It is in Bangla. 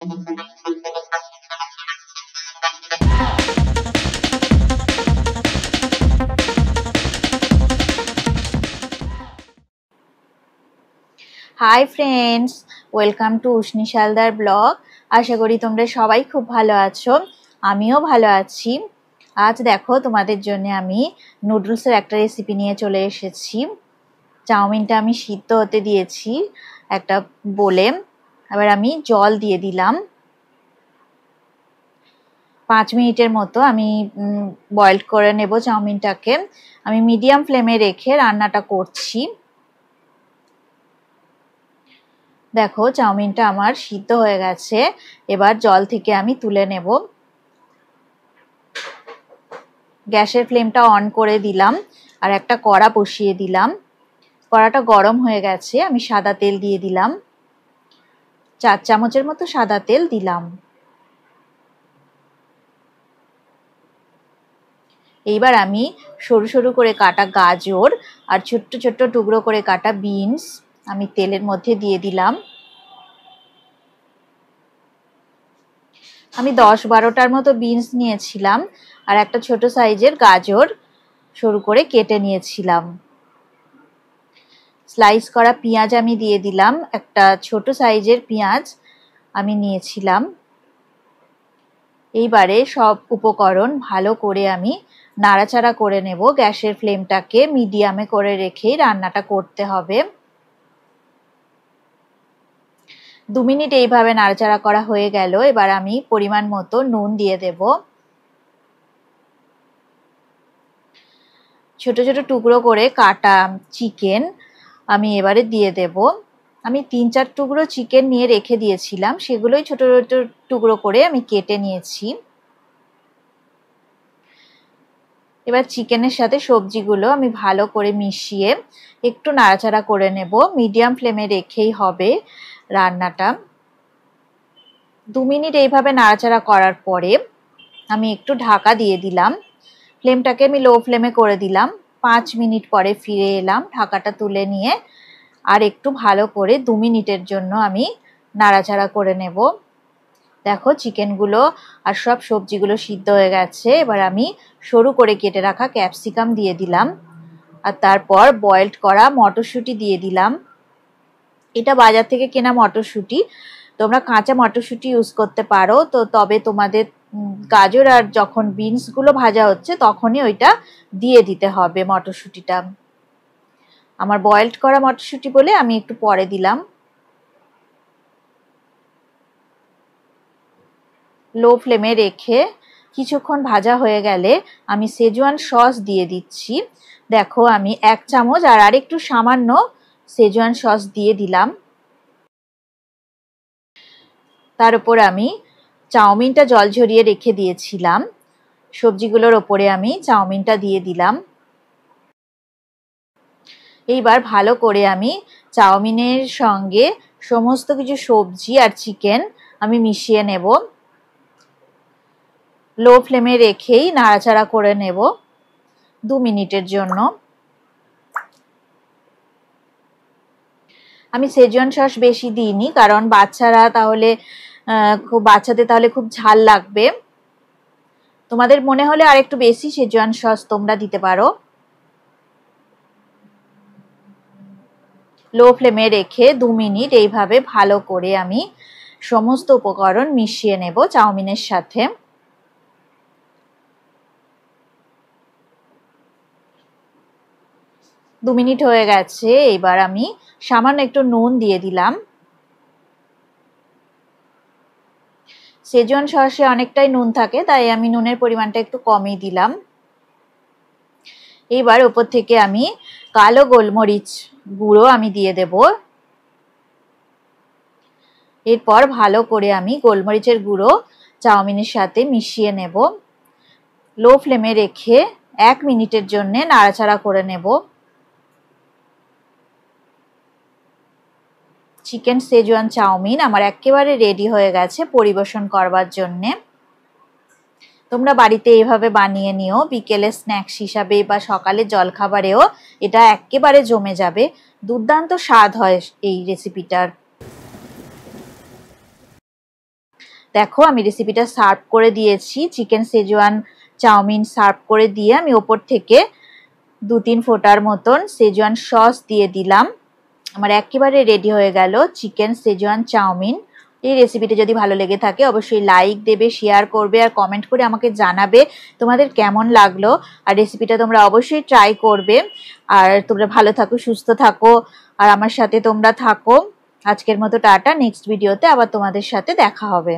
High friends, welcome to Ushni Shaldar blog. আশা করি তোমরা সবাই খুব ভালো আছো, আমিও ভালো আছি। আজ দেখো তোমাদের জন্য আমি নুডলসের একটা রেসিপি নিয়ে চলে এসেছি। চাউমিনটা আমি সিদ্ধ হতে দিয়েছি একটা বলে, এবার আমি জল দিয়ে দিলাম। 5 মিনিটের মতো আমি বয়েল করে নেব চাউমিনটাকে। আমি মিডিয়াম ফ্লেমে রেখে রান্নাটা করছি। দেখো চাউমিনটা আমার সিদ্ধ হয়ে গেছে, এবার জল থেকে আমি তুলে নেব। গ্যাসের ফ্লেমটা অন করে দিলাম আর একটা কড়া বসিয়ে দিলাম। কড়াটা গরম হয়ে গেছে, আমি সাদা তেল দিয়ে দিলাম। 4 চামচের মতো সাদা তেল দিলাম। এইবার আমি সরু সরু করে কাটা গাজর আর ছোট্ট ছোট্ট টুকরো করে কাটা বিনস আমি তেলের মধ্যে দিয়ে দিলাম। আমি 10-12টার মতো বিনস নিয়েছিলাম আর একটা ছোট সাইজের গাজর সরু করে কেটে নিয়েছিলাম। স্লাইস করা পেঁয়াজ আমি দিয়ে দিলাম, একটা ছোট সাইজের পেঁয়াজ আমি নিয়েছিলাম। এইবারে সব উপকরণ ভালো করে আমি নাড়াচাড়া করে নেব। গ্যাসের ফ্লেমটাকে মিডিয়ামে করে রেখেই রান্নাটা করতে হবে। 2 মিনিট এইভাবে নাড়াচাড়া করা হয়ে গেল। এবার আমি পরিমাণ মতো নুন দিয়ে দেব। ছোট ছোট টুকরো করে কাটা চিকেন আমি এবারে দিয়ে দেব। আমি 3-4 টুকরো চিকেন নিয়ে রেখে দিয়েছিলাম, সেগুলোই ছোট ছোট টুকরো করে আমি কেটে নিয়েছি। এবার চিকেনের সাথে সবজিগুলো আমি ভালো করে মিশিয়ে একটু নাড়াচাড়া করে নেব। মিডিয়াম ফ্লেমে রেখেই হবে রান্নাটা। 2 মিনিট এইভাবে নাড়াচাড়া করার পরে আমি একটু ঢাকা দিয়ে দিলাম। ফ্লেমটাকে আমি লো ফ্লেমে করে দিলাম। 5 মিনিট পরে ফিরে এলাম ঢাকাটা তুলে নিয়ে। আর একটু ভালো করে 2 মিনিটের জন্য আমি নাড়াচাড়া করে নেব। দেখো চিকেনগুলো আর সব সবজিগুলো সিদ্ধ হয়ে গেছে। এবার আমি সরু করে কেটে রাখা ক্যাপসিকাম দিয়ে দিলাম আর তারপর বয়েলড করা মটরশুঁটি দিয়ে দিলাম। এটা বাজার থেকে কেনা মটরশুঁটি, তোমরা কাঁচা মটরশুঁটি ইউজ করতে পারো। তো তবে তোমাদের গাজর আর যখন বিনসগুলো ভাজা হচ্ছে তখনই ওইটা দিয়ে দিতে হবে মটরশুঁটিটা। আমার বয়েলড করা মটরশুঁটি বলে আমি একটু পরে দিলাম। লো ফ্লেমে রেখে কিছুক্ষণ ভাজা হয়ে গেলে আমি সেজওয়ান সস দিয়ে দিচ্ছি। দেখো আমি 1 চামচ আর আরেকটু সামান্য সেজওয়ান সস দিয়ে দিলাম। তার উপর আমি চাউমিনটা জল ঝরিয়ে রেখে দিয়েছিলাম, সবজিগুলোর ওপরে আমি চাউমিনটা দিয়ে দিলাম। এইবার ভালো করে আমি চাউমিনের সঙ্গে সমস্ত কিছু সবজি আর চিকেন আমি মিশিয়ে নেব। লো ফ্লেমে রেখেই নাড়াচাড়া করে নেব 2 মিনিটের জন্য। আমি সেজওয়ান সস বেশি দিইনি, কারণ বাচ্চাদের তাহলে খুব ঝাল লাগবে। তোমাদের মনে হলে আরেকটু বেশি সেজওয়ান সস তোমরা দিতে পারো। লো ফ্লেমে রেখে 2 মিনিট এইভাবে ভালো করে আমি সমস্ত উপকরণ মিশিয়ে নেব চাউমিনের সাথে। দু মিনিট হয়ে গেছে, এবার আমি সামান্য একটু নুন দিয়ে দিলাম। সেজওয়ান সসে অনেকটাই নুন থাকে, তাই আমি নুনের পরিমাণটা একটু কমই দিলাম। এবার ওপর থেকে আমি কালো গোলমরিচ গুঁড়ো আমি দিয়ে দেব। এরপর ভালো করে আমি গোলমরিচের গুঁড়ো চাউমিনের সাথে মিশিয়ে নেব। লো ফ্লেমে রেখে 1 মিনিটের জন্য নাড়াচাড়া করে নেব। চিকেন সেজওয়ান চাউমিন আমার একেবারে রেডি হয়ে গেছে পরিবেশন করবার জন্যে। তোমরা বাড়িতে এইভাবে বানিয়ে নিও, বিকেলে স্ন্যাক্স হিসাবে বা সকালে জলখাবারেও এটা একেবারে জমে যাবে। দুর্দান্ত স্বাদ হয় এই রেসিপিটার। দেখো আমি রেসিপিটা সার্ভ করে দিয়েছি। চিকেন সেজওয়ান চাউমিন সার্ভ করে দিয়ে আমি ওপর থেকে 2-3 ফোঁটার মতন সেজওয়ান সস দিয়ে দিলাম। আমার একেবারে রেডি হয়ে গেল চিকেন সেজওয়ান চাউমিন। এই রেসিপিটা যদি ভালো লেগে থাকে অবশ্যই লাইক দেবে, শেয়ার করবে আর কমেন্ট করে আমাকে জানাবে তোমাদের কেমন লাগলো। আর রেসিপিটা তোমরা অবশ্যই ট্রাই করবে। আর তোমরা ভালো থাকো, সুস্থ থাকো আর আমার সাথে তোমরা থাকো। আজকের মতো টাটা, নেক্সট ভিডিওতে আবার তোমাদের সাথে দেখা হবে।